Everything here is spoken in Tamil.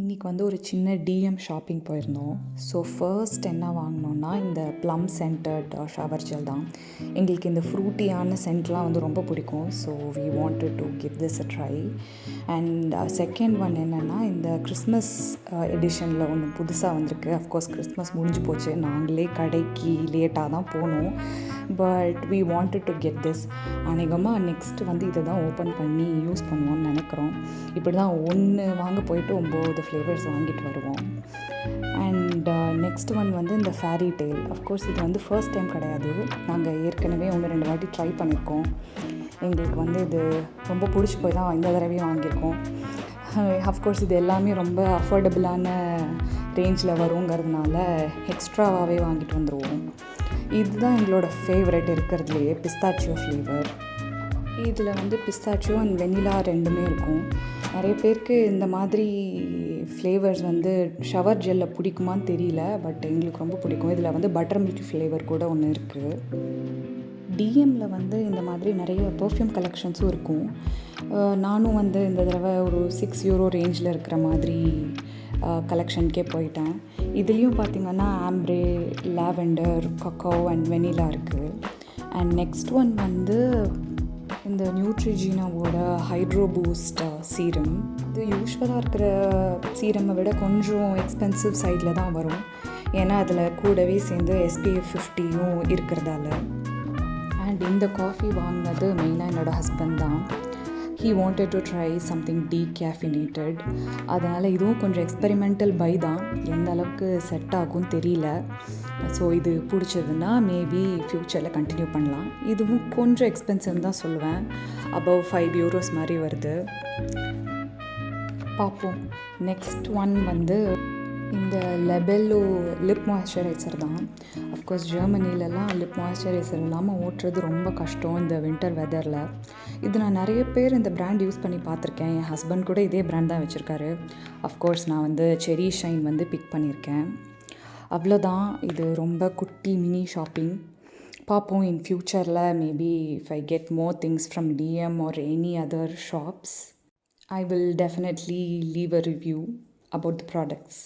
இன்றைக்கி வந்து ஒரு சின்ன டிஎம் ஷாப்பிங் போயிருந்தோம். ஸோ ஃபர்ஸ்ட் என்ன வாங்கினோன்னா இந்த ப்ளம் சென்டட் ஷவர் ஜெல் தான். எங்களுக்கு இந்த ஃப்ரூட்டியான சென்ட்லாம் வந்து ரொம்ப பிடிக்கும். So we wanted to give this a try. And second one என்னென்னா இந்த கிறிஸ்மஸ் எடிஷனில் ஒன்று புதுசாக வந்திருக்கு. அஃப்கோர்ஸ் கிறிஸ்மஸ் முடிஞ்சு போச்சு, நாங்களே கடைக்கு லேட்டாக தான் போனோம். But we wanted to get this. அநேகமாக நெக்ஸ்ட்டு வந்து இதை தான் ஓப்பன் பண்ணி யூஸ் பண்ணுவோம்னு நினைக்கிறோம். இப்படி தான் ஒன்று வாங்க போயிட்டு 9 ஃப்ளேவர்ஸ் வாங்கிட்டு வருவோம். அண்ட் நெக்ஸ்ட் ஒன் வந்து இந்த ஃபேரி டெயில். அஃப்கோர்ஸ் இது வந்து ஃபர்ஸ்ட் டைம் கிடையாது, நாங்கள் ஏற்கனவே 1-2 வாட்டி ட்ரை பண்ணியிருக்கோம். எங்களுக்கு வந்து இது ரொம்ப பிடிச்சி போய் தான் இந்த தடவையும் வாங்கியிருக்கோம். அஃப்கோர்ஸ் இது எல்லாமே ரொம்ப அஃபோர்டபுளான ரேஞ்சில் வருங்கிறதுனால எக்ஸ்ட்ராவாகவே வாங்கிட்டு வந்துடுவோம். இதுதான் எங்களோட ஃபேவரட் இருக்கிறதுலையே, பிஸ்தாச்சியோ ஃப்ளேவர். இதில் வந்து பிஸ்தாச்சியோ அண்ட் வெனிலா ரெண்டுமே இருக்கும். நிறைய பேருக்கு இந்த மாதிரி ஃப்ளேவர்ஸ் வந்து ஷவர் ஜெல்லில் பிடிக்குமான்னு தெரியல, பட் எங்களுக்கு ரொம்ப பிடிக்கும். இதில் வந்து பட்டர் மில்க் ஃப்ளேவர் கூட ஒன்று இருக்குது. டிஎம்மில் வந்து இந்த மாதிரி நிறைய பர்ஃப்யூம் கலெக்ஷன்ஸும் இருக்கும். நானும் வந்து இந்த தடவை ஒரு €6 ரேஞ்சில் இருக்கிற மாதிரி கலெக்ஷனுக்கே போயிட்டேன். இதுலேயும் பார்த்திங்கன்னா ஆம்ப்ரே, லாவெண்டர், கக்கோ அண்ட் வெனிலா இருக்குது. அண்ட் நெக்ஸ்ட் ஒன் வந்து இந்த நியூட்ரிஜீனாவோட ஹைட்ரோ பூஸ்ட் சீரம். இது யூஸ்வலாக இருக்கிற சீரமை விட கொஞ்சம் எக்ஸ்பென்சிவ் சைடில் தான் வரும். ஏன்னா அதில் கூடவே சேர்ந்து SPF 50யும் இருக்கிறதால. அண்ட் இந்த காஃபி வாங்கினது மெயினாக என்னோடய ஹஸ்பண்ட் தான். He wanted to try something decaffeinated. அதனால் இதுவும் கொஞ்சம் எக்ஸ்பெரிமெண்டல் பை தான், எந்த அளவுக்கு செட் ஆகும் தெரியல. ஸோ இது பிடிச்சதுன்னா மேபி ஃப்யூச்சரில் கண்டினியூ பண்ணலாம். இதுவும் கொஞ்சம் எக்ஸ்பென்சிவ் தான் சொல்லுவேன், அபவ் €5 மாதிரி வருது. பார்ப்போம். நெக்ஸ்ட் ஒன் வந்து இந்த லெபெல்லோ லிப் மாய்ஸ்சரைசர் தான். அஃப்கோர்ஸ் ஜெர்மனிலலாம் லிப் மாய்ஸ்சரைசர் இல்லாமல் ஓட்டுறது ரொம்ப கஷ்டம் இந்த வின்டர் வெதரில். இது நான் நிறைய பேர் இந்த பிராண்ட் யூஸ் பண்ணி பார்த்துருக்கேன். என் ஹஸ்பண்ட் கூட இதே பிராண்ட் தான் வச்சுருக்காரு. அஃப்கோர்ஸ் நான் வந்து செரி ஷைன் வந்து பிக் பண்ணியிருக்கேன். அவ்வளோதான். இது ரொம்ப குட்டி மினி ஷாப்பிங். பார்ப்போம் இன் ஃப்யூச்சரில் maybe if I get more things from DM or any other shops, I will definitely leave a review about the products.